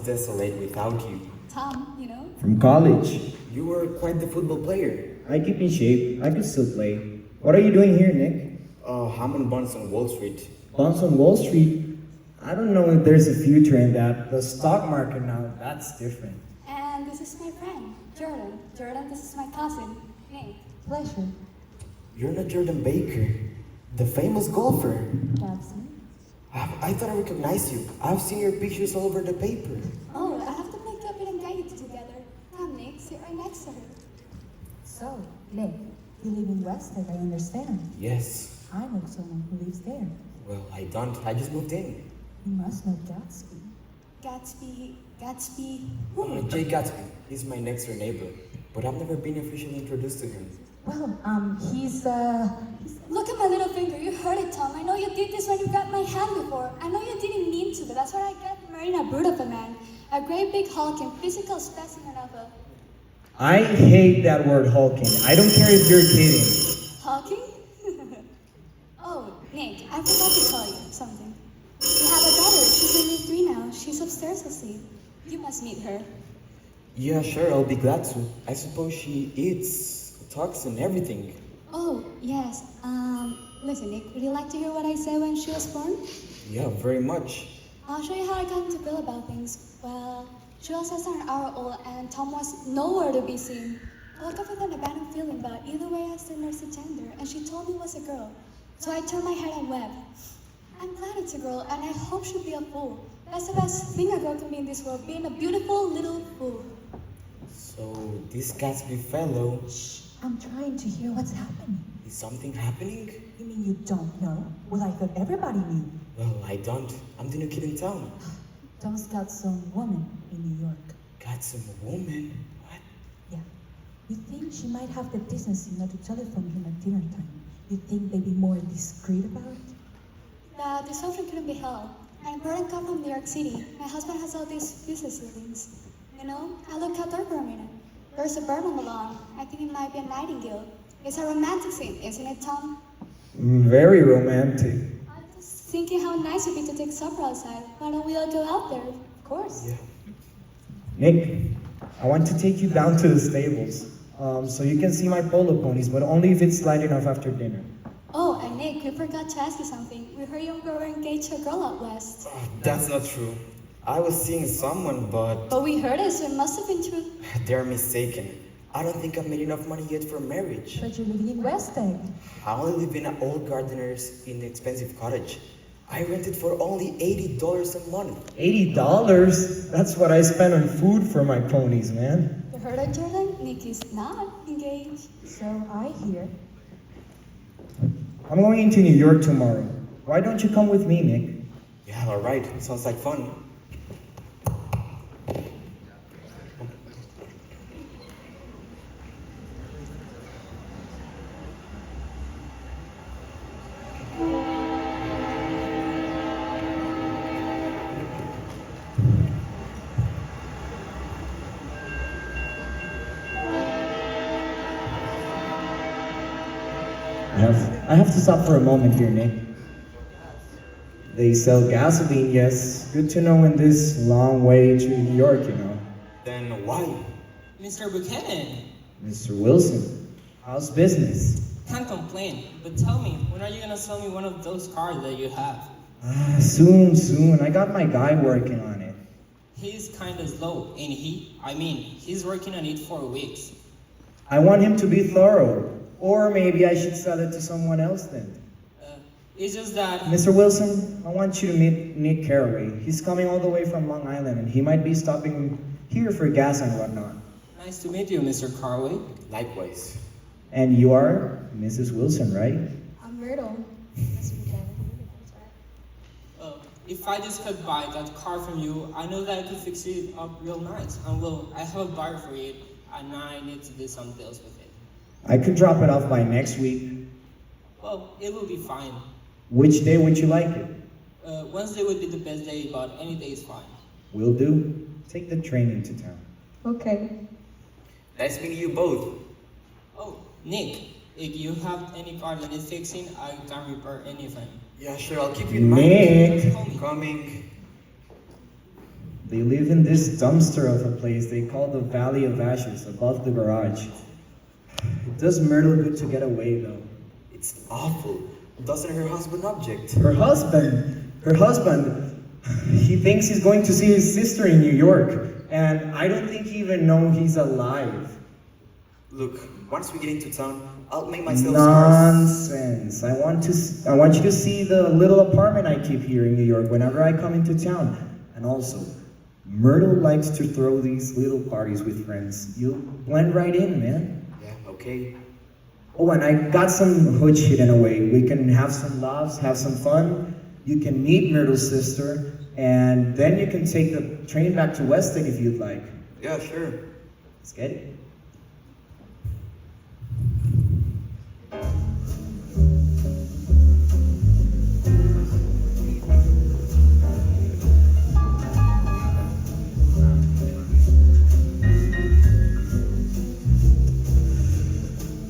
desolate without you. Tom, you know? From college. You were quite the football player. I keep in shape. I could still play. What are you doing here, Nick? I'm on Bonds on Wall Street. Bonds on Wall Street? I don't know if there's a future in that. The stock market now, that's different. And this is my friend, Jordan. Jordan, this is my cousin, Nate. Pleasure. You're not Jordan Baker, the famous golfer. That's me. I thought I recognized you. I've seen your pictures all over the paper. Oh, I have to make up and guide you together. Come, Nick, sit right next to her. So, Nick, you live in Wested, I understand. Yes. I know someone who lives there. Well, I don't. I just moved in. You must know Gatsby. Gatsby. Jay Gatsby. He's my next door neighbor. But I've never been officially introduced to him. Well, he's Look at my little finger. You heard it, Tom. I know you did this when you grabbed my hand before. I know you didn't mean to, but that's what I got marrying a brute of a man. A great big hulking physical specimen of a... I hate that word hulking. I don't care if you're kidding. Hulking? Oh, Nick, I forgot to tell you something. You have a daughter. She's only 3 now. She's upstairs asleep. You must meet her. Yeah, sure. I'll be glad to. I suppose she eats, talks, and everything. Oh, yes. Listen, Nick, would you like to hear what I said when she was born? Yeah, very much. I'll show you how I got to feel about things. Well, she was less than an hour old and Tom was nowhere to be seen. I woke up with an abandoned feeling, but either way I still nursed the tender, and she told me it was a girl. So I turned my head and wept. I'm glad it's a girl, and I hope she'll be a fool. That's the best thing a girl can be in this world, being a beautiful little fool. So, this Gatsby fellow, Shh, I'm trying to hear what's happening. is something happening? You mean you don't know? Well, I thought everybody knew. Well, I don't. I'm the new kid in town. Tom's got some woman in New York. Got some woman? What? Yeah. You think she might have the decency not to telephone him at dinner time? You think they'd be more discreet about it? The disruption couldn't be held. An important call from New York City. My husband has all these business dealings. You know, I looked out there for a minute. There's a bird on the lawn. I think it might be a nightingale. It's a romantic scene, isn't it, Tom? Very romantic. I'm just thinking how nice it would be to take supper outside. Why don't we all go out there? Of course. Yeah. Nick, I want to take you down to the stables. So you can see my polo ponies, but only if it's light enough after dinner. Oh, and Nick, we forgot to ask you something. We heard you were engaged to a girl out west. That's not true. I was seeing someone, but But we heard it, so it must have been true. they're mistaken. I don't think I've made enough money yet for marriage. But you're living in West Egg. I only live in an old gardener's inexpensive cottage. I rent it for only $80 a month. $80? That's what I spend on food for my ponies, man. You heard it, Jordan? Nick is not engaged. So I hear. I'm going into New York tomorrow. Why don't you come with me, Nick? Yeah, alright. Sounds like fun. I have to stop for a moment here, Nick. They sell gasoline, yes. Good to know in this long way to New York, you know. Then why? Mr. Buchanan, Mr. Wilson, how's business? can't complain, but tell me, when are you gonna sell me one of those cars that you have? Soon. I got my guy working on it. He's kinda slow, ain't he? I mean, he's working on it for weeks. I want him to be thorough. Or maybe I should sell it to someone else then. It's just that, Mr. Wilson, I want you to meet Nick Carraway. He's coming all the way from Long Island and he might be stopping here for gas and whatnot. nice to meet you, Mr. Carway. Likewise. And you are Mrs. Wilson, right? I'm Myrtle. If I just could buy that car from you, I know that I could fix it up real nice. And well, I have a buyer for it, and I need to do some deals with it. I could drop it off by next week. Well, it will be fine. Which day would you like it? Wednesday would be the best day, but any day is fine. Will do. Take the train into town. Okay. Nice meeting you both. Oh, Nick, if you have any car that needs fixing, I can repair anything. Yeah, sure. I'll keep you in mind. Nick! Coming. They live in this dumpster of a place they call the Valley of Ashes above the garage. It does Myrtle good to get away though. It's awful. Doesn't her husband object? Her husband, he thinks he's going to see his sister in New York, and I don't think he even knows he's alive. Look, once we get into town, I'll make myself scarce. Nonsense. I want you to see the little apartment I keep here in New York whenever I come into town. And also, Myrtle likes to throw these little parties with friends. You'll blend right in, man. Yeah, okay. Oh, and I got some hooch hidden away. We can have some laughs, have some fun. You can meet Myrtle's sister, and then you can take the train back to Weston if you'd like. Yeah, sure. Let's get it.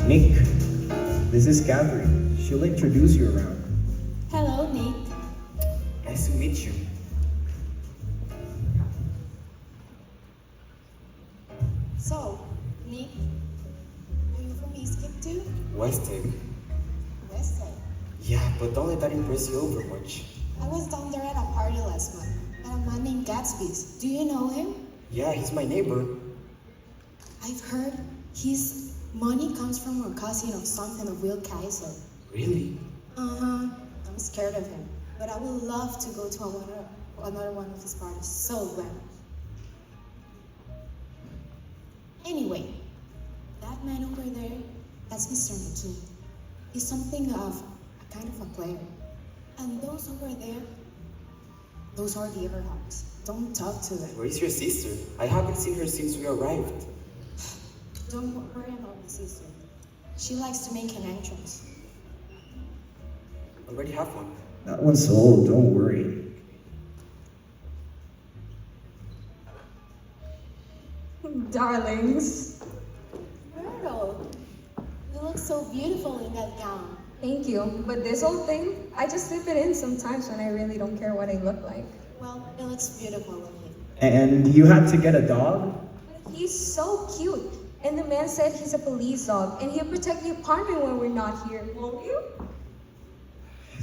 Nick, this is Catherine. She'll introduce you around. Hello, Nick. Nice to meet you. So, Nick, are you from East Cape too? West Egg. West Side. Yeah, but don't let that impress you over much. I was down there at a party last month, at a man named Gatsby's. Do you know him? Yeah, he's my neighbor. I've heard his money comes from a cousin of something of Will Kaiser. Really? Uh-huh. I'm scared of him, but I would love to go to another one of his parties. So glad. Anyway, that man over there, that's Mr. McKee. He's something of a kind of a player. And those over there, those are the Everhards. Don't talk to them. Where is your sister? I haven't seen her since we arrived. Don't worry about my sister. She likes to make an entrance. Already have one. That one's sold, don't worry. Darlings. Myrtle, you look so beautiful in that gown. Thank you. But this whole thing, I just slip it in sometimes when I really don't care what I look like. Well, it looks beautiful on you. And you had to get a dog? But he's so cute. And the man said he's a police dog and he'll protect the apartment when we're not here, won't you?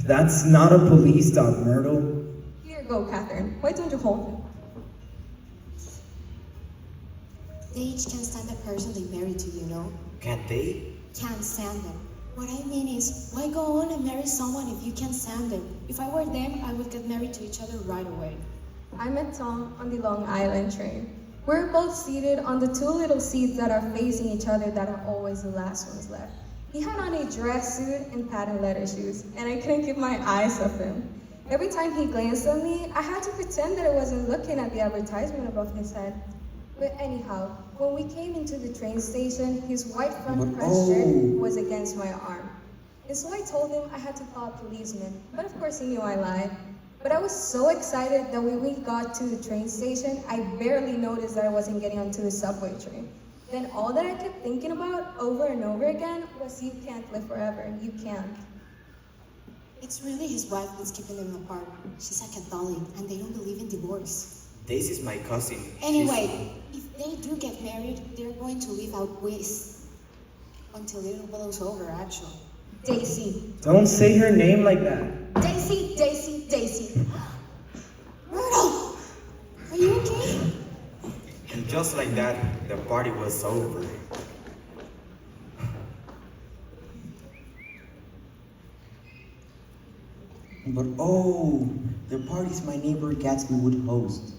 That's not a police dog, Myrtle. Here you go, Catherine. Why don't you hold him? They each can't stand the person they married to, you know? Can't they? Can't stand them. What I mean is, why go on and marry someone if you can't stand them? If I were them, I would get married to each other right away. I met Tom on the Long Island train. We're both seated on the two little seats that are facing each other that are always the last ones left. He had on a dress suit and patent leather shoes, and I couldn't keep my eyes off him. Every time he glanced at me, I had to pretend that I wasn't looking at the advertisement above his head. But anyhow, when we came into the train station, his white front press shirt was against my arm. And so I told him I had to call a policeman, but of course he knew I lied. But I was so excited that when we got to the train station, I barely noticed that I wasn't getting onto the subway train. Then all that I kept thinking about over and over again was you can't live forever, you can't. It's really his wife that's keeping them apart. She's a Catholic, and they don't believe in divorce. Daisy's my cousin. Anyway, if they do get married, they're going to live out west. Until it blows over, actually. Daisy. Don't say her name like that. Daisy, Daisy, Daisy. Myrtle! Are you okay? And just like that, the party was over. But oh, the parties my neighbor Gatsby would host.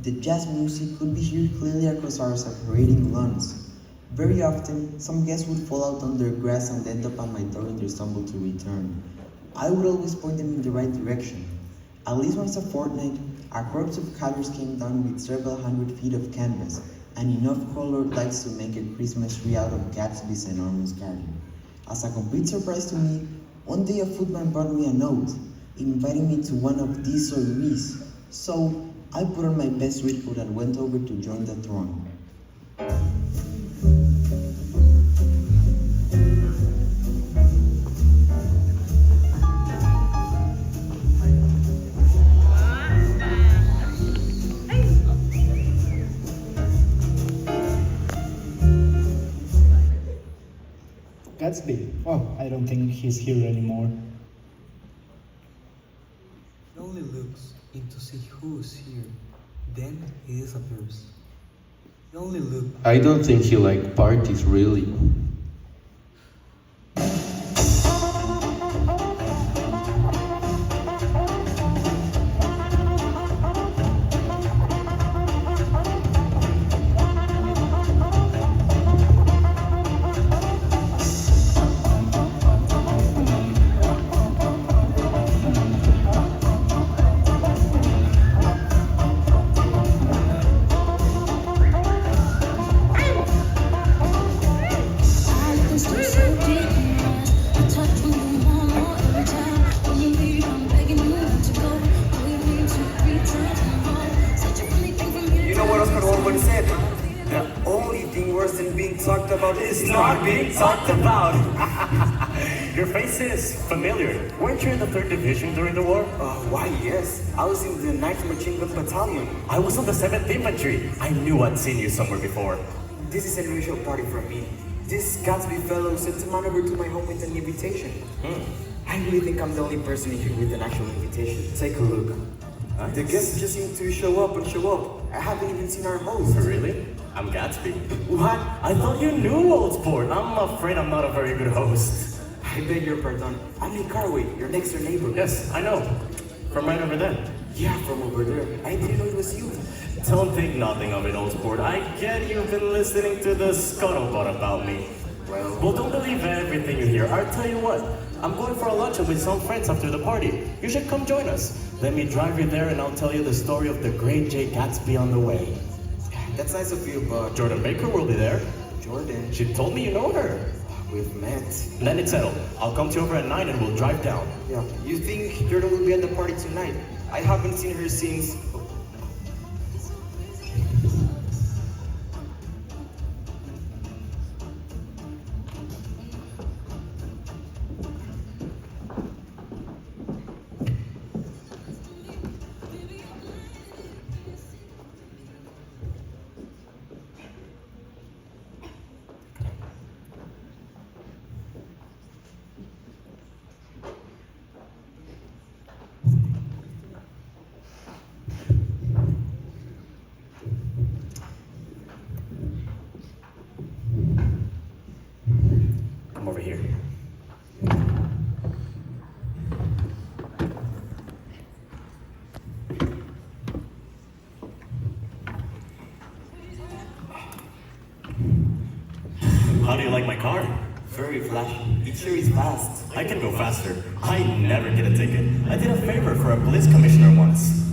The jazz music could be heard clearly across our separating lawns. Very often, some guests would fall out on their grass and end up on my door in their stumble to return. I would always point them in the right direction. At least once a fortnight, our corps of colors came down with several hundred feet of canvas and enough colored lights to make a Christmas tree out of Gatsby's enormous garden. As a complete surprise to me, one day a footman brought me a note, inviting me to one of these soirees. So I put on my best raincoat and went over to join the throng. Gatsby. Oh, I don't think he's here anymore. He only looks in to see who's here. Then he disappears. He only looks. I don't think he like parties really. You know what Oscar Wilde said? The only thing worse than being talked about is not being talked about. Your face is familiar. Weren't you in the 3rd Division during the war? Why, yes. I was in the 9th Machine Gun Battalion. I was on the 7th Infantry. I knew I'd seen you somewhere before. This is an unusual party for me. This Gatsby fellow sent a man over to my home with an invitation. I really think I'm the only person here with an actual invitation. Take a look. Nice. The guests just seem to show up and show up. I haven't even seen our host. Really? I'm Gatsby. What? I thought you knew Old Sport. I'm afraid I'm not a very good host. I beg your pardon. I'm in Carway, your next door neighbor. Yes, I know. From right over there. Yeah, from over there. I didn't know it was you. Don't think nothing of it, Old Sport. I get you've been listening to the scuttlebutt about me. Well, don't believe everything you hear. I'll tell you what. I'm going for a luncheon with some friends after the party. You should come join us. Let me drive you there and I'll tell you the story of the great Gatsby on the way. That's nice of you, but Jordan Baker will be there. Jordan, She told me you know her. we've met. Then it's settled. I'll come to you over at 9 and we'll drive down. Yeah. You think Jordan will be at the party tonight? I haven't seen her since. Come over here. How do you like my car? Very flashy. It sure is fast. I can go faster. I never get a ticket. I did a favor for a police commissioner once.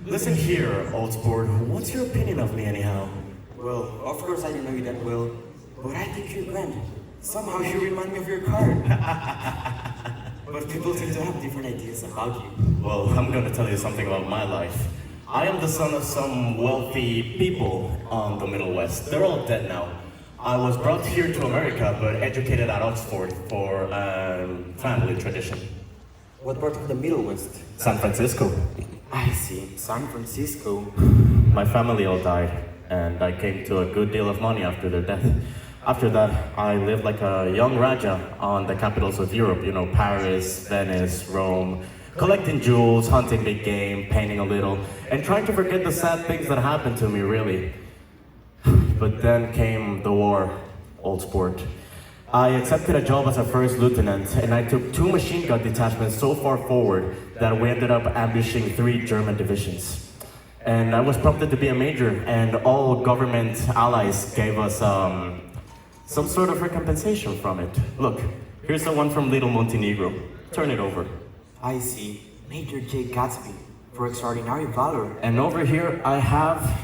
Listen here, Old Sport. What's your opinion of me anyhow? Well, of course I don't know you that well, but I think you're grand. Somehow you remind me of your car. But people seem to have different ideas about you. Well, I'm gonna tell you something about my life. I am the son of some wealthy people on the Middle West. They're all dead now. I was brought here to America, but educated at Oxford for family tradition. What part of the Middle West? San Francisco. I see. San Francisco. My family all died, and I came to a good deal of money after their death. After that, I lived like a young Raja on the capitals of Europe, you know, Paris, Venice, Rome, collecting jewels, hunting big game, painting a little, and trying to forget the sad things that happened to me, really. But then came the war, Old Sport. I accepted a job as a first lieutenant, and I took 2 machine gun detachments so far forward that we ended up ambushing 3 German divisions. And I was prompted to be a major, and all government allies gave us some sort of recompensation from it. Look, here's the one from Little Montenegro. Turn it over. I see. Major J. Gatsby. For extraordinary valor. And over here, I have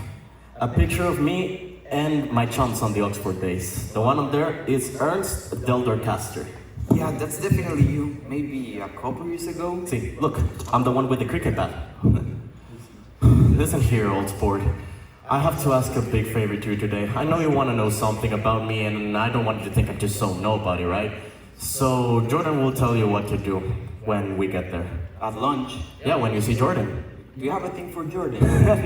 a picture of me and my chums on the Oxford days. The one on there is Ernst Del Dorcaster. Yeah, that's definitely you. Maybe a couple years ago. See, look, I'm the one with the cricket bat. Listen here, Old Sport. I have to ask a big favor to you today. I know you want to know something about me, and I don't want you to think I'm just some nobody, right? So Jordan will tell you what to do when we get there. At lunch. Yeah, when you see Jordan. Do you have a thing for Jordan?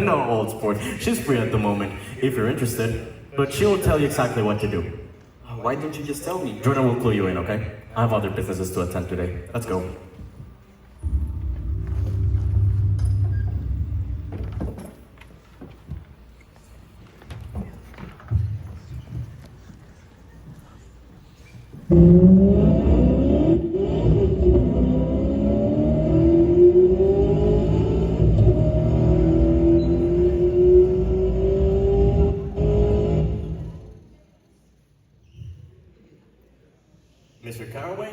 No, Old Sport. She's free at the moment, if you're interested. But she'll tell you exactly what to do. why don't you just tell me? Jordan will clue you in, okay? I have other businesses to attend today. Let's go. Mr. Caraway,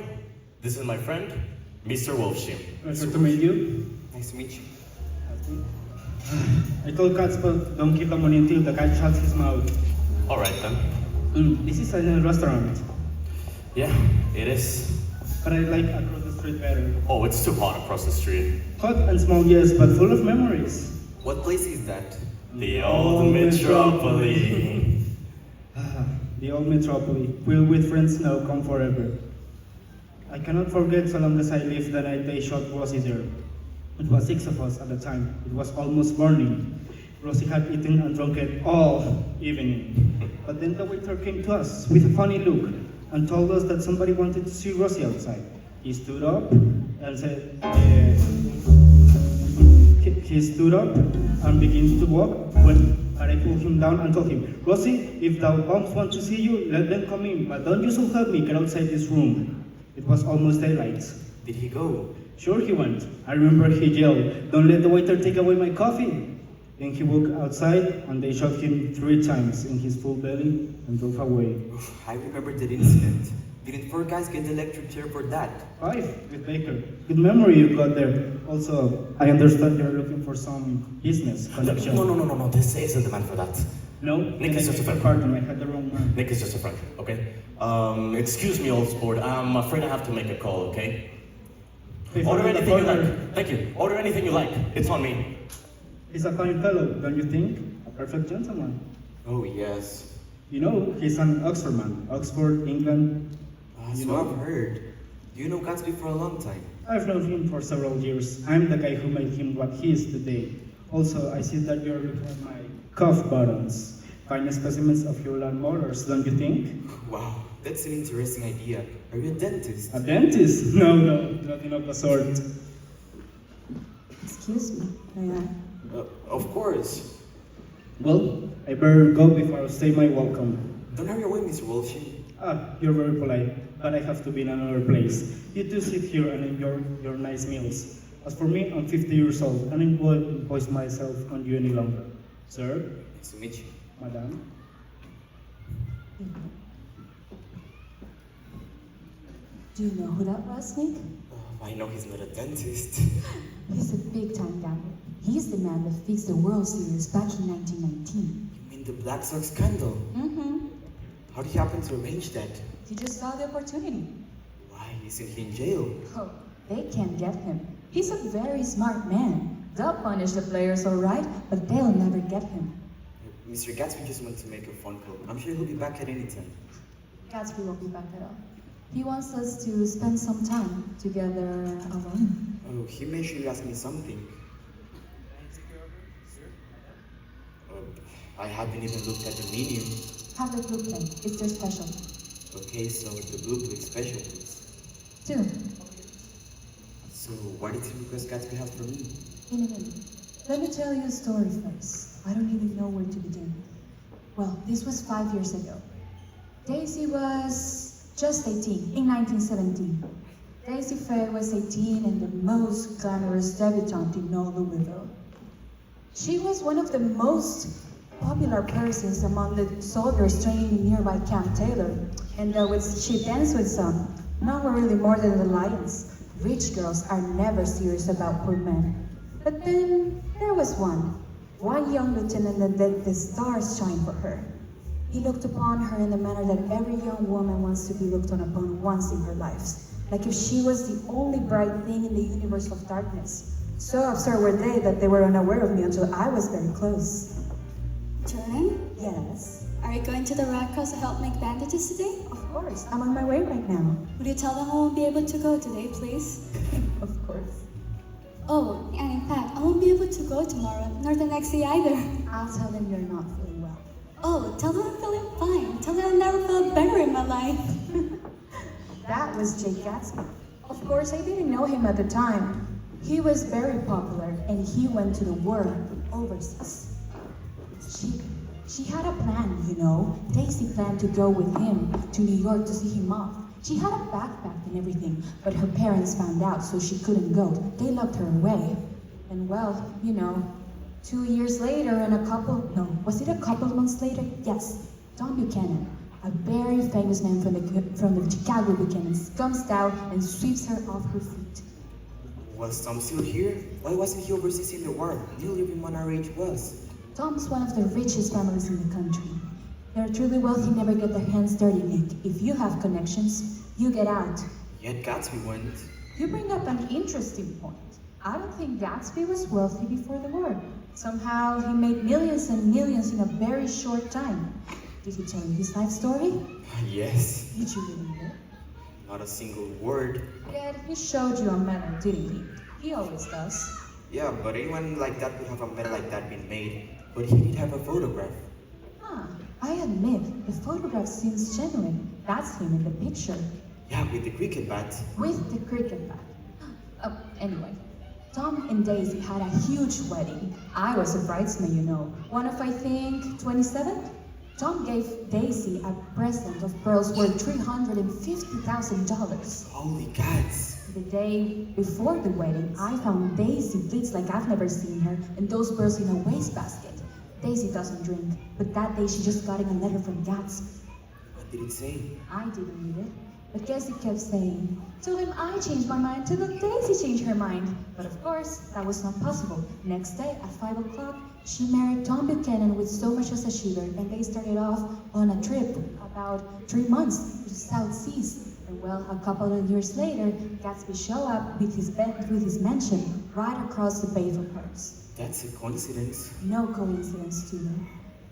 this is my friend, Mr. Wolfsheim. Pleasure to meet you. Nice to meet you. I told Gatsby, don't give the money until the guy shuts his mouth. All right then. This is a restaurant, Yeah, it is. but I like across the street better. Oh, it's too hot across the street. Hot and small, yes, but full of memories. What place is that? The old Metropolis. The old Metropolis, filled with friends now come forever. I cannot forget so long as I live the night they shot Rosie there. It was 6 of us at the time. It was almost morning. Rosie had eaten and drunk it all evening. But then the waiter came to us with a funny look and told us that somebody wanted to see Rosie outside. He stood up and said, he stood up and began to walk, but I pulled him down and told him, Rosie, if the bums want to see you, let them come in, but don't you so help me get outside this room. It was almost daylight. Did he go? Sure he went. I remember he yelled, don't let the waiter take away my coffee. Then he walked outside and they shot him 3 times in his full belly and drove away. I remember that incident. Didn't 4 guys get the electric chair for that? 5 with Baker. Good memory you got there. Also, I understand you're looking for some business connection. No. This isn't the man for that. No? Nick is just a friend. Pardon, I had the wrong man. Nick is just a friend, okay? Excuse me, old sport. I'm afraid I have to make a call, okay? Order anything you like. Thank you. Order anything you like. It's on me. He's a fine fellow, don't you think? A perfect gentleman. Oh, yes. You know, he's an Oxford man. Oxford, England. So I've heard. Do you know Gatsby for a long time? I've known him for several years. I'm the guy who made him what he is today. Also, I see that you're looking at my cuff buttons. Fine specimens of your lawnmowers, don't you think? Wow, that's an interesting idea. Are you a dentist? A dentist? No, nothing of the sort. Excuse me, may I? Of course. Well, I better go before I say my welcome. Don't hurry away, Mr. Wolfsheim. You're very polite, but I have to be in another place. You two sit here and enjoy your nice meals. As for me, I'm 50 years old and I won't impose myself on you any longer. Sir? Nice to meet you. Madam? Do you know who that was, Nick? I know he's not a dentist. He's a big-time gambler. He's the man that fixed the World Series back in 1919. You mean the Black Sox scandal? Mm-hmm. How did he happen to arrange that? He just saw the opportunity. Why isn't he in jail? Oh, they can't get him. He's a very smart man. They'll punish the players, all right, but they'll never get him. Mr. Gatsby just went to make a phone call. I'm sure he'll be back at any time. Gatsby won't be back at all. He wants us to spend some time together alone. Oh, he mentioned you asked me something. I haven't even looked at the menu. Have the blue plate. It's their special. Okay, so the blue plate special, please. 2. So, what did he request Gatsby have for me? In a minute. Let me tell you a story first. I don't even know where to begin. Well, this was 5 years ago. Daisy was just 18 in 1917. Daisy Faye was 18 and the most glamorous debutante in all Louisville. She was one of the most popular persons among the soldiers training in nearby Camp Taylor, and she danced with some. None were really more than the lions. Rich girls are never serious about poor men. But then there was one young lieutenant that let the stars shine for her. He looked upon her in the manner that every young woman wants to be looked on upon once in her lives, like if she was the only bright thing in the universe of darkness. So absurd were they that they were unaware of me until I was very close. Jordan, Yes, are you going to the Red Cross to help make bandages today? of course. I'm on my way right now. Would you tell them I won't be able to go today, please? Of course. Oh, and in fact, I won't be able to go tomorrow, nor the next day either. I'll tell them you're not feeling well. Oh, tell them I'm feeling fine. Tell them I never felt better in my life. That was Jake Gatsby. Of course, I didn't know him at the time. He was very popular and he went to the war overseas. She had a plan, you know. Daisy planned to go with him to New York to see him off. She had a backpack and everything, but her parents found out, so she couldn't go. They locked her away. And well, you know, 2 years later and was it a couple of months later? Yes, Tom Buchanan, a very famous man from the Chicago Buchanans, comes down and sweeps her off her feet. Was Tom still here? Why wasn't he overseas in the war? Nearly everyone our age was. Tom's one of the richest families in the country. They're truly wealthy, never get their hands dirty, Nick. If you have connections, you get out. Yet Gatsby went. You bring up an interesting point. I don't think Gatsby was wealthy before the war. Somehow he made millions and millions in a very short time. Did he tell you his life story? Yes. Did you believe it? Not a single word. Yet he showed you a medal, didn't he? He always does. Yeah, but anyone like that would have a medal like that been made. But he did have a photograph. I admit, the photograph seems genuine. That's him in the picture. Yeah, with the cricket bat. With the cricket bat. Anyway, Tom and Daisy had a huge wedding. I was a bridesmaid, you know. One of, I think, 27? Tom gave Daisy a present of pearls worth $350,000. Holy cats. The day before the wedding, I found Daisy bleeds like I've never seen her, and those pearls in a wastebasket. Daisy doesn't drink, but that day she just got in a letter from Gatsby. What did it say? I didn't read it, but Gatsby kept saying, "Tell him I changed my mind, tell him Daisy changed her mind." But of course, that was not possible. Next day, at 5 o'clock, she married Tom Buchanan with so much as a shiver, and they started off on a trip about 3 months to the South Seas. And well, a couple of years later, Gatsby showed up with his mansion right across the bay from hers. That's a coincidence. No coincidence, Tino.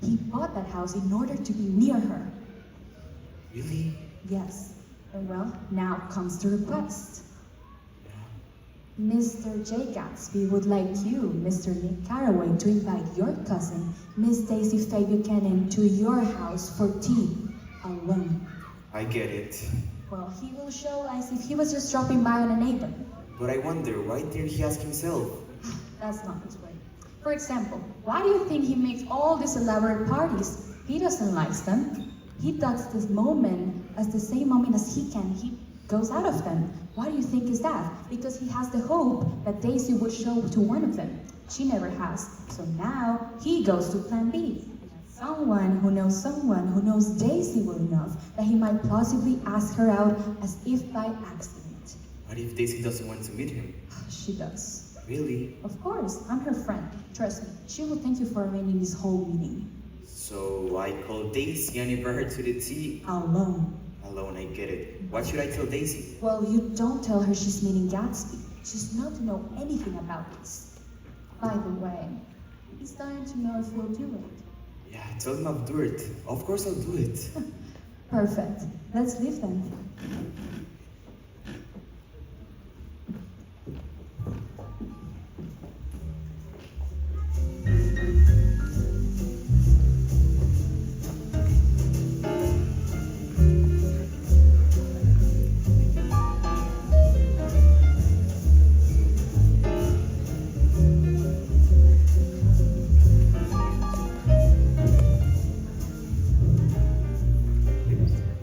He bought that house in order to be near her. Really? Yes. And well, now comes the request. Mr. J. Gatsby would like you, Mr. Nick Carraway, to invite your cousin, Miss Daisy Faye Buchanan, to your house for tea, alone. I get it. Well, he will show as if he was just dropping by on a neighbor. But I wonder, why didn't he ask himself? That's not his way. For example, why do you think he makes all these elaborate parties? He doesn't like them. He takes this moment as the same moment as he can. He goes out of them. Why do you think is that? Because he has the hope that Daisy would show to one of them. She never has. So now he goes to plan B. Someone who knows Daisy well enough that he might plausibly ask her out as if by accident. What if Daisy doesn't want to meet him? She does. Really? Of course, I'm her friend. Trust me, she will thank you for arranging this whole meeting. So I call Daisy and invite her to the tea. Alone. Alone, I get it. What should I tell Daisy? Well, you don't tell her she's meeting Gatsby. She's not to know anything about this. By the way, he's dying to know if you'll do it. Yeah, tell him I'll do it. Of course I'll do it. Perfect. Let's leave then.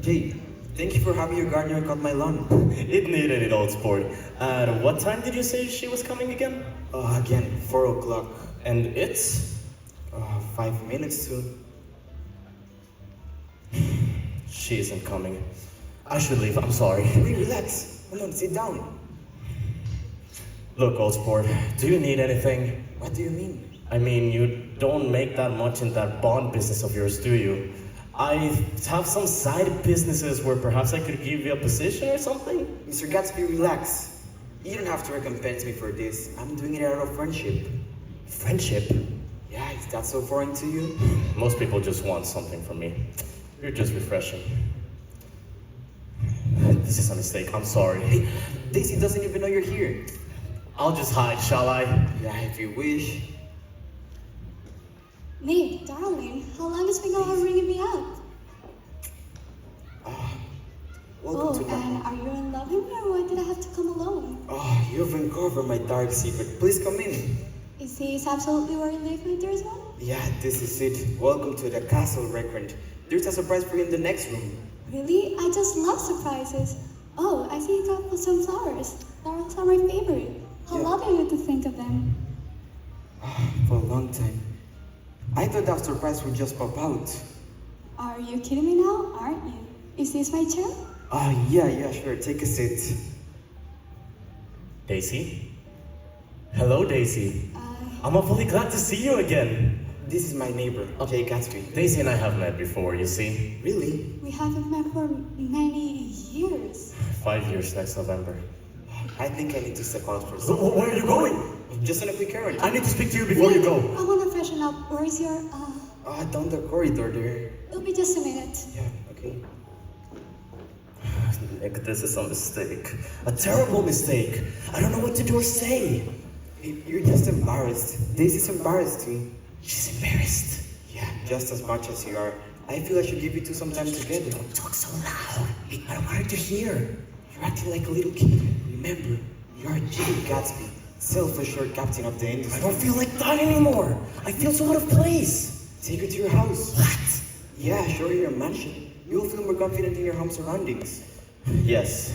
Jay, thank you for having your gardener cut my lawn. It needed it, old sport. At what time did you say she was coming again? Again, 4 o'clock. And it's? 5 minutes to. She isn't coming. I should leave, I'm sorry. Wait, relax. Come on, sit down. Look, old sport, do you need anything? What do you mean? I mean, you don't make that much in that bond business of yours, do you? I have some side businesses where perhaps I could give you a position or something. Mr. Gatsby, relax. You don't have to recompense me for this. I'm doing it out of friendship. Friendship? Yeah, is that so foreign to you? Most people just want something from me. You're just refreshing. This is a mistake, I'm sorry. Hey, Daisy doesn't even know you're here. I'll just hide, shall I? Yeah, if you wish. Nick, darling, how long has been going ringing me up? uncover my dark secret. Please come in. Is this absolutely where you live, my dearest one? Yeah, this is it. Welcome to the castle recurrent. There's a surprise for you in the next room. Really? I just love surprises. Oh, I see you got some flowers. Flowers are my favorite. How Yeah. lovely of you to think of them. For a long time. I thought that surprise would just pop out. Are you kidding me now? Aren't you? Is this my chair? Yeah, sure. Take a seat. Daisy? Hello, Daisy. I'm awfully glad to see you again. This is my neighbor, Jay Gatsby. Daisy and I have met before, you see. Really? We haven't met for many years. 5 years next November. I think I need to step out for a So, second. where are you going? Just on a quick errand. I need to speak to you before you go. I want to freshen up. Where is your, Down the corridor there. It'll be just a minute. Yeah, okay. Nick, this is a mistake. A terrible mistake. I don't know what to do or say. You're just embarrassed. Daisy's embarrassed too. She's embarrassed. Yeah, just as much as you are. I feel I should give you two some time together. Don't talk so loud. I don't want her to hear. You're acting like a little kid. Remember, you're Jay Gatsby, self-assured captain of the I industry. don't feel like that anymore. I feel so out of place. Take her to your house. What? Yeah, show her your mansion. You'll feel more confident in your home surroundings. Yes.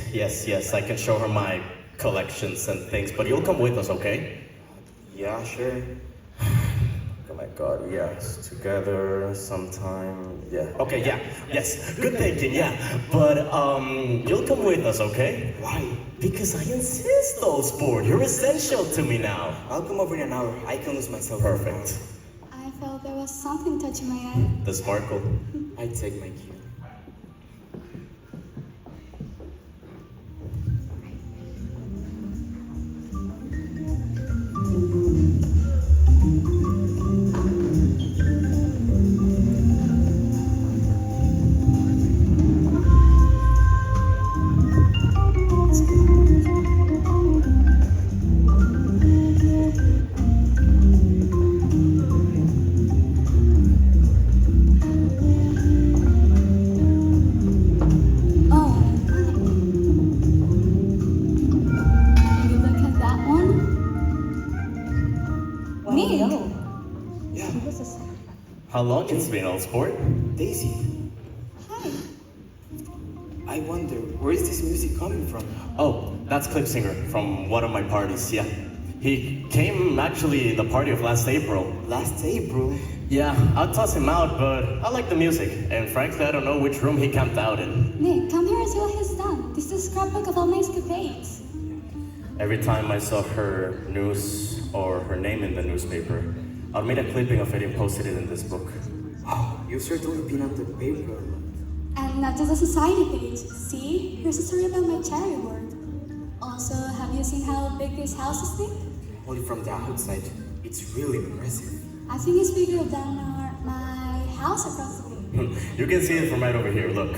I can show her my collections and things, but you'll come with us, okay? Yeah, sure. Oh my god, yes. Together, sometime, yeah. Okay, yeah, yes. Good thinking, yeah. But, you'll come with us, okay? Why? Because I insist, old sport. You're essential to me now. I'll come over in an hour. I can lose myself. Perfect. I felt there was something touching my eye. The sparkle. I take my cue. Oh, will you look at that one? Me? Yeah, He was a psychopath. How long it's been, old sport? Daisy. Hi. I wonder, where is this music coming from? Oh, that's Clip Singer from one of my parties, yeah. He came actually the party of last April. Last April? Yeah, I'll toss him out, but I like the music. And frankly, I don't know which room he camped out in. Nick, come here and see what he's done. This is a scrapbook of all my escapades. Every time I saw her news or her name in the newspaper, I made a clipping of it and posted it in this book. Oh, you've certainly been on the paper. And not just a society page. See? Here's a story about my charity work. Also, have you seen how big this house is big? Only from the outside. It's really impressive. I think it's bigger than my house across the way. You can see it from right over here, look.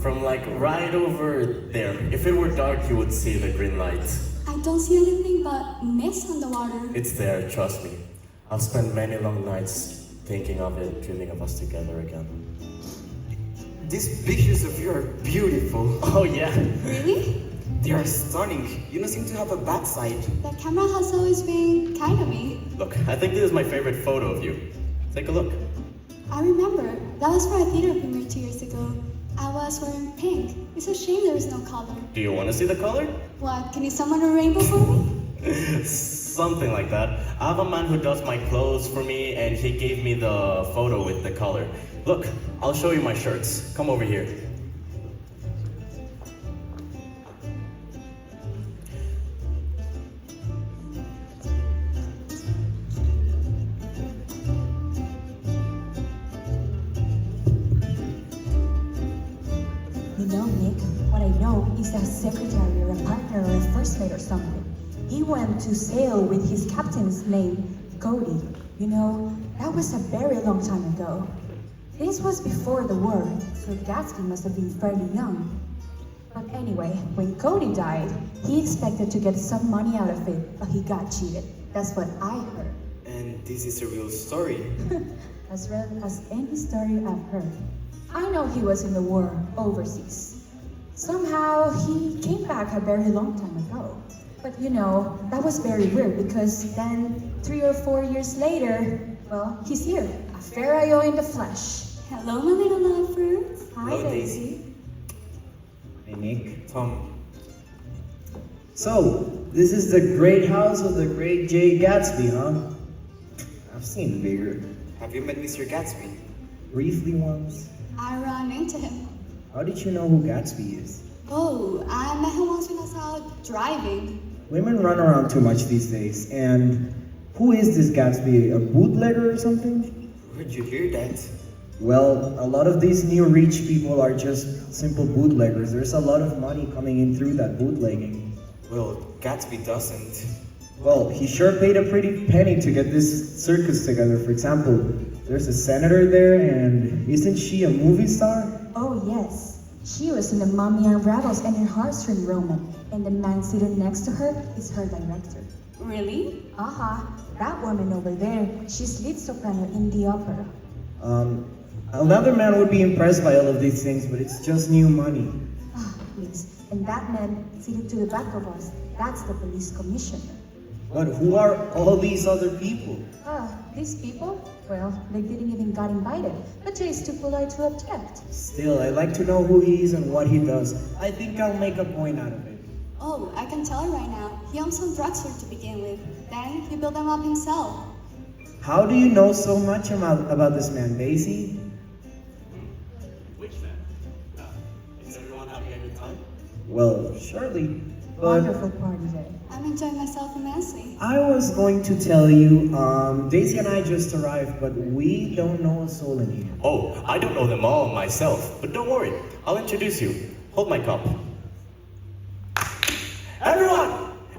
From like right over there. If it were dark, you would see the green light. I don't see anything but mist on the water. It's there, trust me. I've spent many long nights thinking of it, dreaming of us together again. These pictures of you are beautiful. Oh yeah. Really? They are stunning. You don't seem to have a bad side. The camera has always been kind of me. Look, I think this is my favorite photo of you. Take a look. I remember. That was for a theater premiere 2 years ago. I was wearing pink. It's a shame there is no color. Do you want to see the color? What? Can you summon a rainbow for me? Something like that. I have a man who does my clothes for me, and he gave me the photo with the color. Look, I'll show you my shirts. Come over here. You know, Nick, what I know is that secretary or a partner or a first mate or something. He went to sail with his captain's name, Cody. You know, that was a very long time ago. This was before the war, so Gatsby must have been fairly young. But anyway, when Cody died, he expected to get some money out of it, but he got cheated. That's what I heard. And this is a real story. As real as any story I've heard. I know he was in the war overseas. Somehow he came back a very long time ago. But you know, that was very weird because then 3 or 4 years later, well, he's here, a Pharaoh in the flesh. Hello, my little lovebirds. Hi, Hello, Daisy. Hey, Nick. Tom, So, this is the great house of the great J. Gatsby, huh? I've seen bigger. have you met Mr. Gatsby? Briefly once. I ran into him. How did you know who Gatsby is? Oh, I met him once when I was out driving. Women run around too much these days, and who is this Gatsby? A bootlegger or something? Where'd you hear that? Well, a lot of these new rich people are just simple bootleggers. There's a lot of money coming in through that bootlegging. Well, Gatsby doesn't. Well, he sure paid a pretty penny to get this circus together. For example, there's a senator there, and isn't she a movie star? Oh yes, she was in the Mummy and Rebels and in Heartstring Roman, and the man sitting next to her is her director. Really? That woman over there, she's lead soprano in the opera. Another man would be impressed by all of these things, but it's just new money. Please. And that man sitting to the back of us, that's the police commissioner. But who are all these other people? These people? Well, they didn't even got invited, but Jay's too polite to object. Still, I'd like to know who he is and what he does. I think I'll make a point out of it. Oh, I can tell right now. He owns some drugstore to begin with. Then he built them up himself. How do you know so much about this man, Daisy? Which man? Is everyone having a good time? Well, surely, but Wonderful party day. I'm enjoying myself immensely. I was going to tell you, Daisy and I just arrived, but we don't know a soul in here. Oh, I don't know them all myself, but don't worry. I'll introduce you. Hold my cup.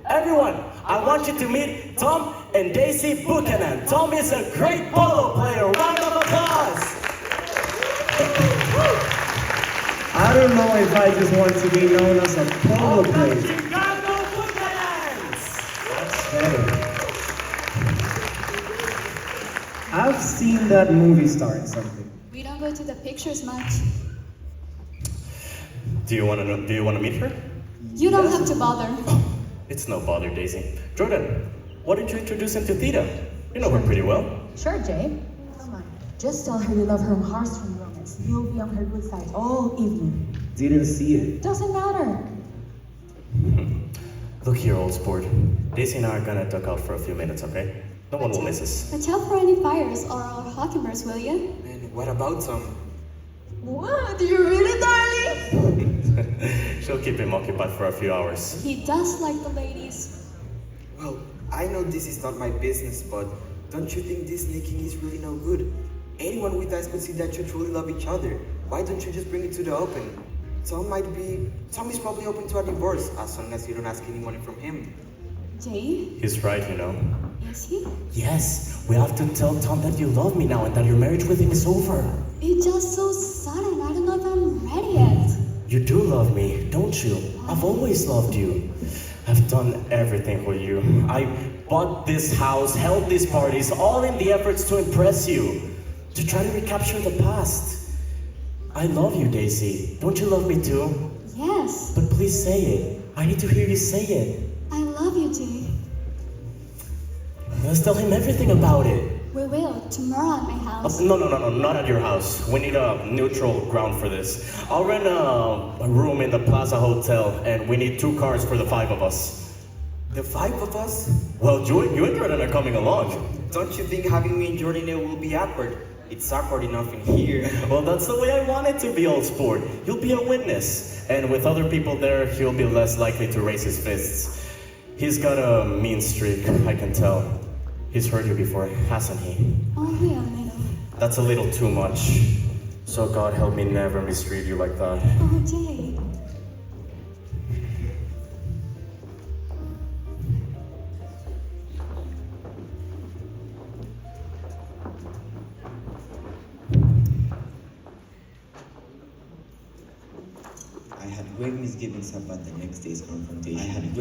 Everyone, I want you to meet Tom and Daisy Buchanan. Tom is a great polo player. Round of applause. I don't know if I just want to be known as a polo player. Chicago Buchanans. That's better. I've seen that movie star in something. We don't go to the pictures much. Do you want to meet her? You don't have to bother. It's no bother, Daisy. Jordan, why don't you introduce him to Theta? You know her pretty well. Sure, Jay. Come on. Just tell her you love her in Heartstring Romance. You'll be on her good side all evening. Didn't see it. Doesn't matter. Look here, old sport. Daisy and I are gonna duck out for a few minutes, okay? No one will miss us. Watch out for any fires or our Hawkingbirds, will you? And what about Tom? What? You really, darling? She'll keep him occupied for a few hours. He does like the ladies. Well, I know this is not my business, but don't you think this sneaking is really no good? Anyone with eyes could see that you truly love each other. Why don't you just bring it to the open? Tom is probably open to a divorce, as long as you don't ask any money from him. Jay? He's right, you know. Is he? Yes, we have to tell Tom that you love me now and that your marriage with him is over. It's just so sudden. I don't know if I'm ready yet. You do love me, don't you? I've always loved you. I've done everything for you. I bought this house, held these parties, all in the efforts to impress you, to try to recapture the past. I love you, Daisy. Don't you love me too? Yes. But please say it. I need to hear you say it. I love you, Jay. Let's tell him everything about it. We will. Tomorrow at my house. No, not at your house. We need a neutral ground for this. I'll rent a room in the Plaza Hotel, and we need 2 cars for the 5 of us. The 5 of us? Well, you and Jordan are coming along. Don't you think having me and Jordan there will be awkward? It's awkward enough in here. Well, that's the way I want it to be, old sport. You'll be a witness, and with other people there, he'll be less likely to raise his fists. He's got a mean streak, I can tell. He's hurt you before, hasn't he? Only a little. That's a little too much. So God help me never mistreat you like that. Oh, Jay. I had great misgivings about the next day's confrontation.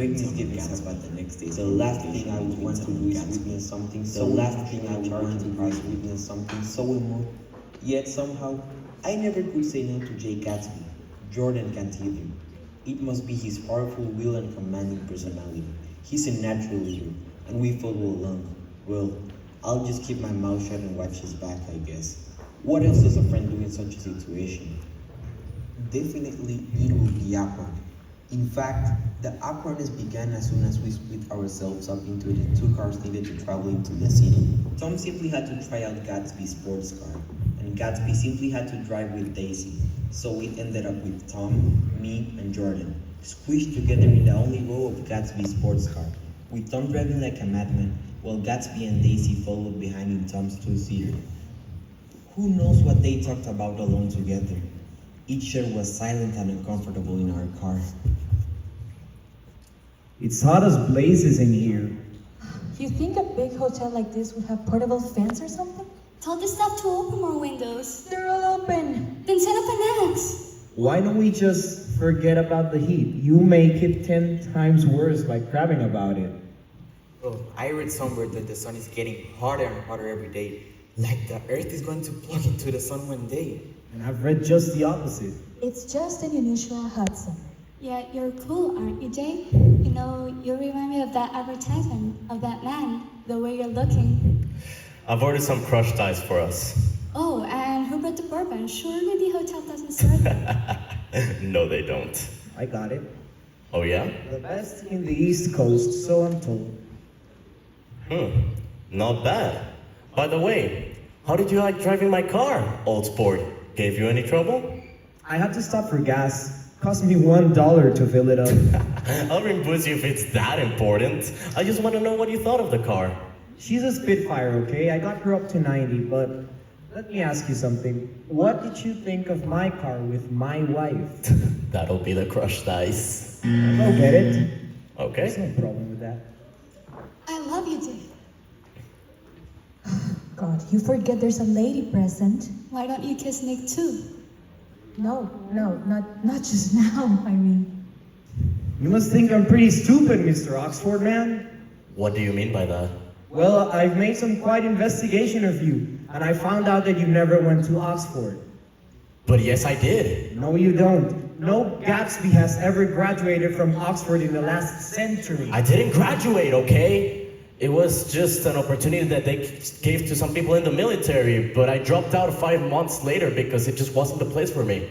The last thing I would want to do is witness something so immoral. Yet somehow, I never could say no to Jay Gatsby. Jordan can't either. It must be his powerful will and commanding personality. He's a natural leader, and we follow along. Well, I'll just keep my mouth shut and watch his back, I guess. What else does a friend do in such a situation? Definitely, it will be awkward. In fact, the awkwardness began as soon as we split ourselves up into the two cars needed to travel into the city. Tom simply had to try out Gatsby's sports car, and Gatsby simply had to drive with Daisy. So we ended up with Tom, me, and Jordan, squished together in the only row of Gatsby's sports car, with Tom driving like a madman, while Gatsby and Daisy followed behind in Tom's two-seater. Who knows what they talked about alone together? Each share was silent and uncomfortable in our car. It's hot as blazes in here. You think a big hotel like this would have portable fans or something? Tell the staff to open more windows. They're all open. Then set up an X. Why don't we just forget about the heat? You make it 10 times worse by crabbing about it. Oh, I read somewhere that the sun is getting hotter and hotter every day. Like the earth is going to plug into the sun one day. And I've read just the opposite. It's just an unusual hot summer. Yeah, you're cool, aren't you, Jay? You know, you remind me of that advertisement of that man, the way you're looking. I've ordered some crushed ice for us. Oh, and who brought the bourbon? Surely the hotel doesn't serve it. No, they don't. I got it. Oh, yeah? The best in the East Coast, so I'm told. Not bad. By the way, how did you like driving my car, old sport? Gave you any trouble? I had to stop for gas. Cost me $1 to fill it up. I'll reimburse you if it's that important. I just want to know what you thought of the car. She's a Spitfire, okay? I got her up to 90, but let me ask you something. What did you think of my car with my wife? That'll be the crushed ice. Go get it. Okay. There's no problem with that. I love you, Jay. God, you forget there's a lady present. Why don't you kiss Nick too? No, not just now, I mean. You must think I'm pretty stupid, Mr. Oxford man. What do you mean by that? Well, I've made some quite investigation of you, and I found out that you never went to Oxford. But yes, I did. No, you don't. No Gatsby has ever graduated from Oxford in the last century. I didn't graduate, okay? It was just an opportunity that they gave to some people in the military, but I dropped out 5 months later because it just wasn't the place for me.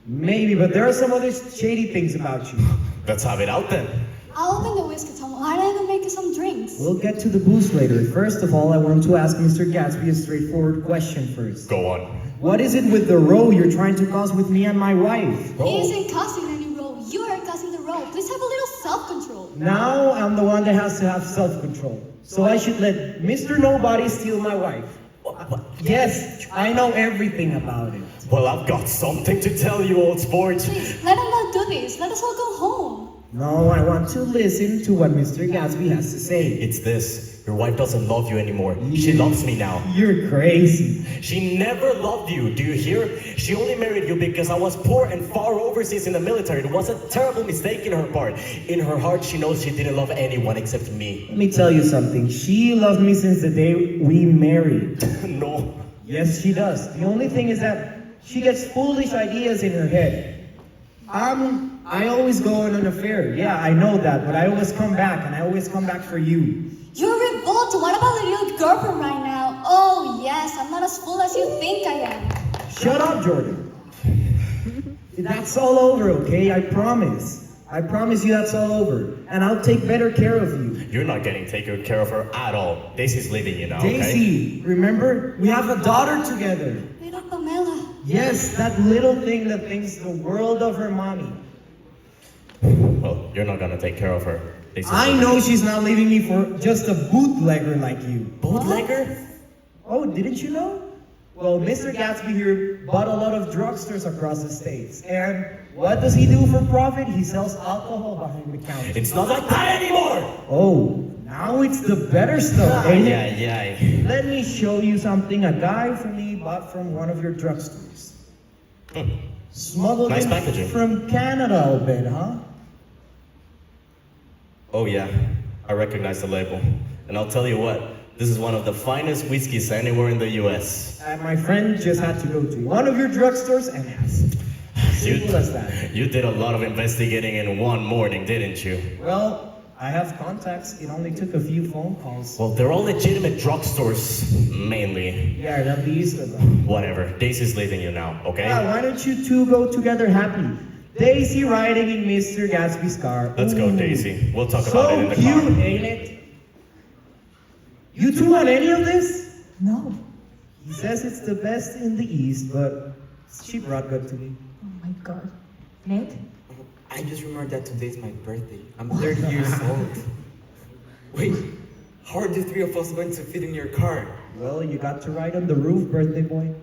Maybe, but there are some other shady things about you. Let's have it out then. I'll open the whiskey, Tom. Why don't I go make you some drinks? We'll get to the booze later. First of all, I want to ask Mr. Gatsby a straightforward question first. Go on. What is it with the row you're trying to cause with me and my wife? He isn't causing any role. You are causing the role. Please have a little self-control. Now I'm the one that has to have self-control. So I should let Mr. Nobody steal my wife. Yes, I know everything about it. Well, I've got something to tell you, old sport. Please, let him not do this. Let us all go home. No, I want to listen to what Mr. Gatsby has to say. It's this. Your wife doesn't love you anymore. She loves me now. You're crazy. She never loved you, do you hear? She only married you because I was poor and far overseas in the military. It was a terrible mistake in her part. In her heart, she knows she didn't love anyone except me. Let me tell you something. She loved me since the day we married. No. Yes, she does. The only thing is that she gets foolish ideas in her head. I always go on an affair. Yeah, I know that, but I always come back, and I always come back for you. You're revolted. What about the little girlfriend right now? Oh, yes, I'm not as fool as you think I am. Shut up, Jordan. That's all over, okay? I promise. I promise you that's all over. And I'll take better care of you. You're not getting taken care of her at all. Daisy's leaving you now, okay? Daisy, remember? We have a daughter together. Little Pamela. Yes, that little thing that thinks the world of her mommy. Well, you're not gonna take care of her. I know she's not leaving me for just a bootlegger like you. Bootlegger? Oh, didn't you know? Well, Mr. Gatsby here bought a lot of drugstores across the states. And what does he do for profit? He sells alcohol behind the counter. It's not like that anymore! Oh, now it's the better stuff, ain't it? Yeah. Let me show you something a guy from me bought from one of your drugstores. Smuggled Nice in packaging. from Canada, I'll bet, huh? Oh yeah, I recognize the label. And I'll tell you what, this is one of the finest whiskeys anywhere in the US. And my friend just had to go to one of your drugstores and ask. Simple as that. You did a lot of investigating in one morning, didn't you? Well, I have contacts. It only took a few phone calls. Well, they're all legitimate drugstores, mainly. Yeah, at least of them. Whatever. Daisy's leaving you now, okay? Yeah, why don't you two go together happily? Daisy riding in Mr. Gatsby's car. Let's go, Ooh. Daisy. We'll talk about it in the So car. cute, ain't it? You two want any of this? No. He says it's the best in the East, but it's cheap rot good to me. Oh my god. Nate? I just remembered that today's my birthday. I'm 30 years old. Wait, how are the three of us going to fit in your car? Well, you got to ride on the roof, birthday boy.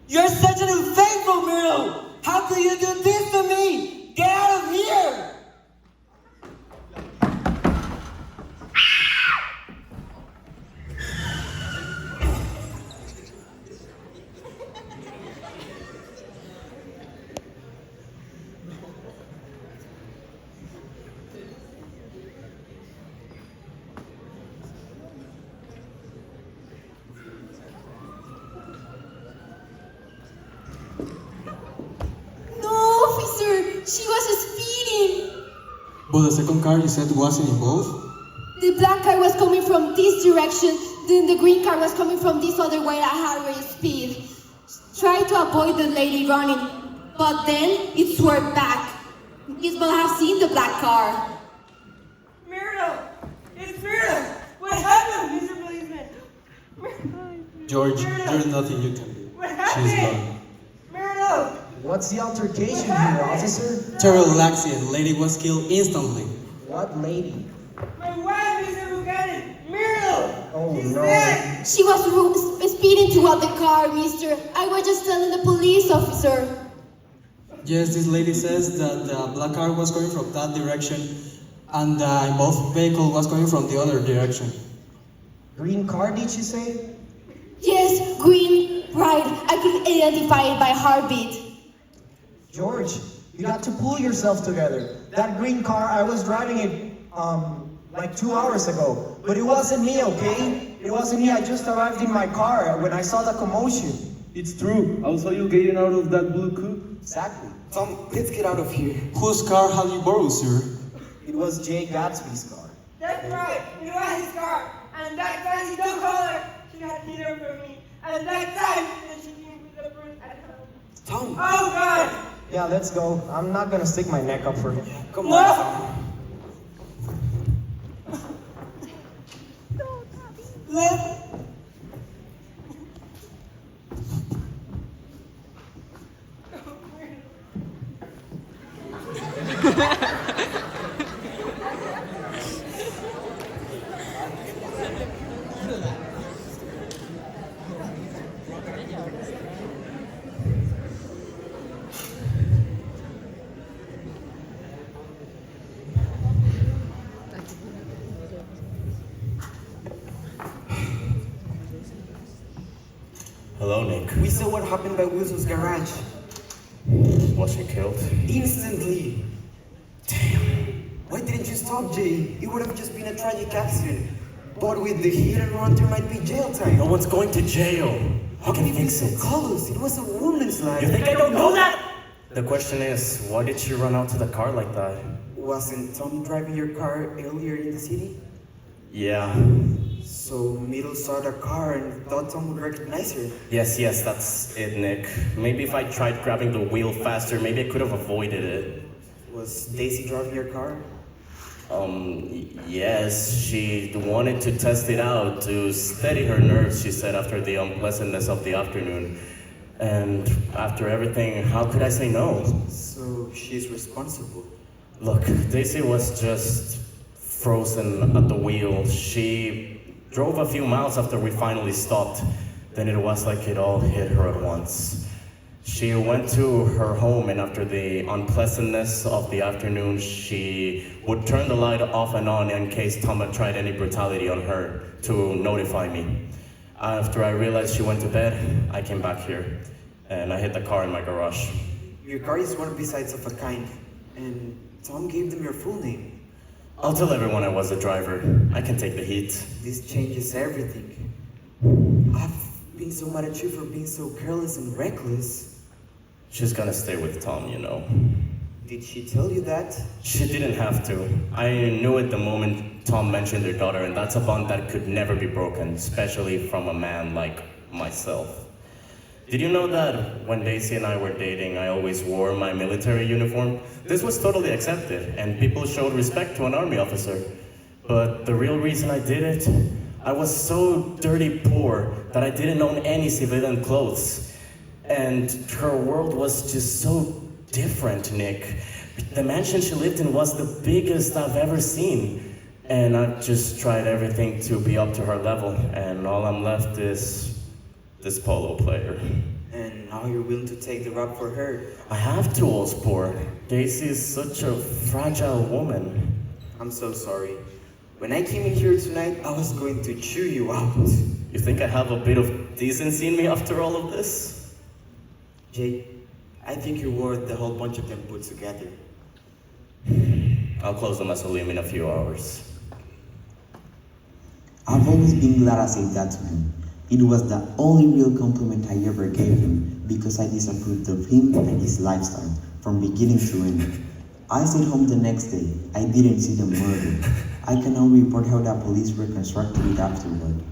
You're such an unfaithful Myrtle! How could you do this to me? Get out of here! She was speeding. But the second car you said wasn't involved? The black car was coming from this direction, then the green car was coming from this other way at high rate speed. Tried to avoid the lady running, but then it swerved back. It must have seen the black car. Myrtle! It's Myrtle! What happened, Mr. Policeman? George, there's nothing you can do. What She's happened? gone. Myrtle! What's the altercation here, officer? Terrible accident. Lady was killed instantly. What lady? My wife, Mr. Buchanan! Myrtle! Oh She's no. dead! She was speeding toward the car, mister. I was just telling the police officer. Yes, this lady says that the black car was going from that direction and the involved vehicle was going from the other direction. Green car, did you say? Yes, green, right. I could identify it by heartbeat. George, you got to pull yourself together. That green car, I was driving it like 2 hours ago. But it wasn't me, okay? It wasn't me. I just arrived in my car when I saw the commotion. It's true. I saw you getting out of that blue coupe. Exactly. Tom, let's get out of here. Whose car have you borrowed, sir? It was Jay Gatsby's car. That's right, it was his car. And that time he took her. She had hid her from me. And that time, and she came with the fruit at home. Tom! Oh God! Yeah, let's go. I'm not gonna stick my neck up for him. Come on, Tom. Let Hello, Nick. We saw what happened by Wilson's garage. Was she killed? Instantly. Damn. Why didn't you stop, Jay? It would have just been a tragic accident. But with the hit and run, there might be jail time. No one's going to jail. How can you be so close? It was a woman's life. You think I don't know that? The question is, why did she run out to the car like that? Wasn't Tom driving your car earlier in the city? Yeah. So Middle saw the car and thought Tom would recognize her. Yes, that's it, Nick. Maybe if I tried grabbing the wheel faster, maybe I could have avoided it. Was Daisy driving your car? Yes, she wanted to test it out to steady her nerves, she said, after the unpleasantness of the afternoon. And after everything, how could I say no? So she's responsible. Look, Daisy was just frozen at the wheel. She drove a few miles after we finally stopped. Then it was like it all hit her at once. She went to her home, and after the unpleasantness of the afternoon, she would turn the light off and on in case Tom had tried any brutality on her to notify me. After I realized she went to bed, I came back here, and I hid the car in my garage. Your car is one besides of a kind, and Tom gave them your full name. I'll tell everyone I was the driver. I can take the heat. This changes everything. I've been so mad at you for being so careless and reckless. She's gonna stay with Tom, you know. Did she tell you that? She didn't have to. I knew it the moment Tom mentioned their daughter, and that's a bond that could never be broken, especially from a man like myself. Did you know that when Daisy and I were dating, I always wore my military uniform? This was totally accepted, and people showed respect to an army officer. But the real reason I did it, I was so dirty poor that I didn't own any civilian clothes. And her world was just so different, Nick. The mansion she lived in was the biggest I've ever seen. And I've just tried everything to be up to her level, and all I'm left is this polo player. And now you're willing to take the rap for her. I have to, old sport. Daisy is such a fragile woman. I'm so sorry. When I came in here tonight, I was going to chew you out. You think I have a bit of decency in me after all of this? Jay, I think you're worth the whole bunch of them put together. I'll close the mausoleum in a few hours. I've always been glad I said that to him. It was the only real compliment I ever gave him because I disapproved of him and his lifestyle from beginning to end. I stayed home the next day. I didn't see the murder. I can now report how the police reconstructed it afterward.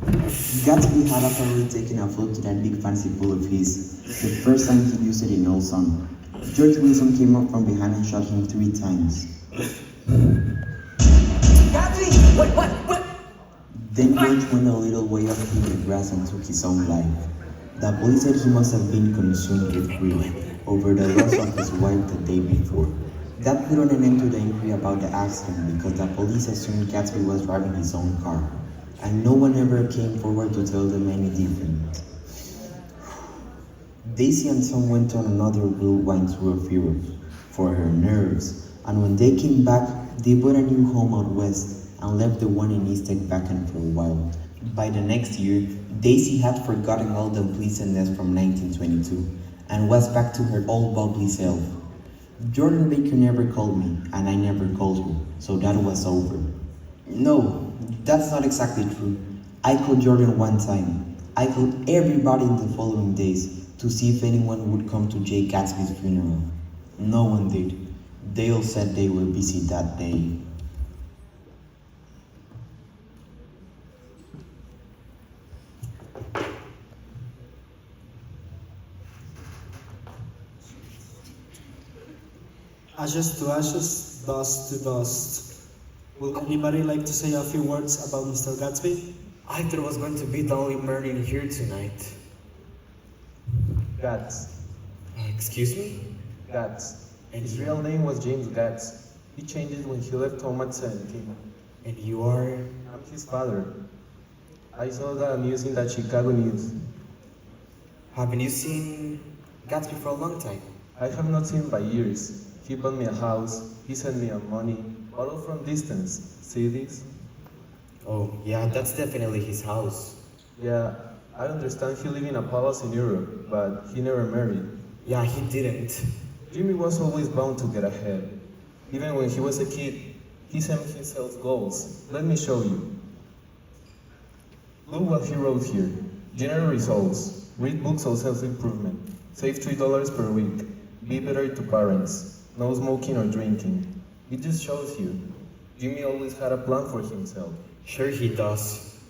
Gatsby had apparently taken a photo to that big fancy pool of his, the first time he used it in Old Sun. George Wilson came up from behind and shot him 3 times. Gatsby! What? Then George went a little way up in the grass and took his own life. The police said he must have been consumed with grief over the loss of his wife the day before. That put an end to the inquiry about the accident because the police assumed Gatsby was driving his own car, and no one ever came forward to tell them any different. Daisy and Tom went on another blue wine tour of Europe for her nerves, and when they came back, they bought a new home out west and left the one in East Tech vacant for a while. By the next year, Daisy had forgotten all the unpleasantness from 1922 and was back to her old bubbly self. Jordan Baker never called me, and I never called her, so that was over. No, that's not exactly true. I called Jordan one time. I called everybody in the following days to see if anyone would come to Jay Gatsby's funeral. No one did. They all said they were busy that day. Ashes to ashes, dust to dust. Would anybody like to say a few words about Mr. Gatsby? I thought it was going to be the only murder in here tonight. Gatz. Excuse me? Gatz. His real name was James Gatz. He changed it when he left home at 17. And you are? I'm his father. I saw the news in the Chicago News. Haven't you seen Gatsby for a long time? I have not seen him by years. He bought me a house, he sent me money, all from distance. See this? Oh, yeah, that's definitely his house. Yeah, I understand he lived in a palace in Europe, but he never married. Yeah, he didn't. Jimmy was always bound to get ahead. Even when he was a kid, he set himself goals. Let me show you. Look what he wrote here. General results. Read books on self-improvement. Save $3 per week. Be better to parents. No smoking or drinking. It just shows you. Jimmy always had a plan for himself. Sure he does.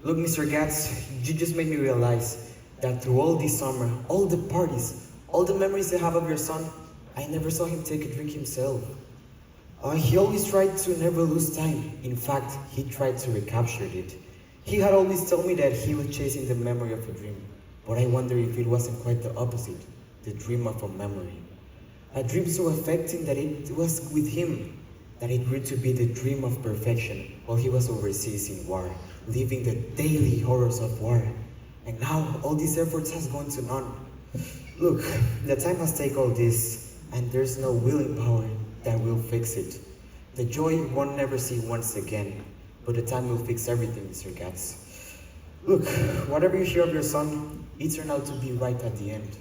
Look, Mr. Gatz, you just made me realize that through all this summer, all the parties, all the memories I have of your son, I never saw him take a drink himself. He always tried to never lose time. In fact, he tried to recapture it. He had always told me that he was chasing the memory of a dream, but I wonder if it wasn't quite the opposite, the dream of a memory. A dream so affecting that it was with him, that it grew to be the dream of perfection while he was overseas in war, living the daily horrors of war. And now all these efforts has gone to none. Look, the time has taken all this, and there's no willing power that will fix it. The joy won't never see once again, but the time will fix everything, Mr. Gatz. Look, whatever you hear of your son, it turned out to be right at the end.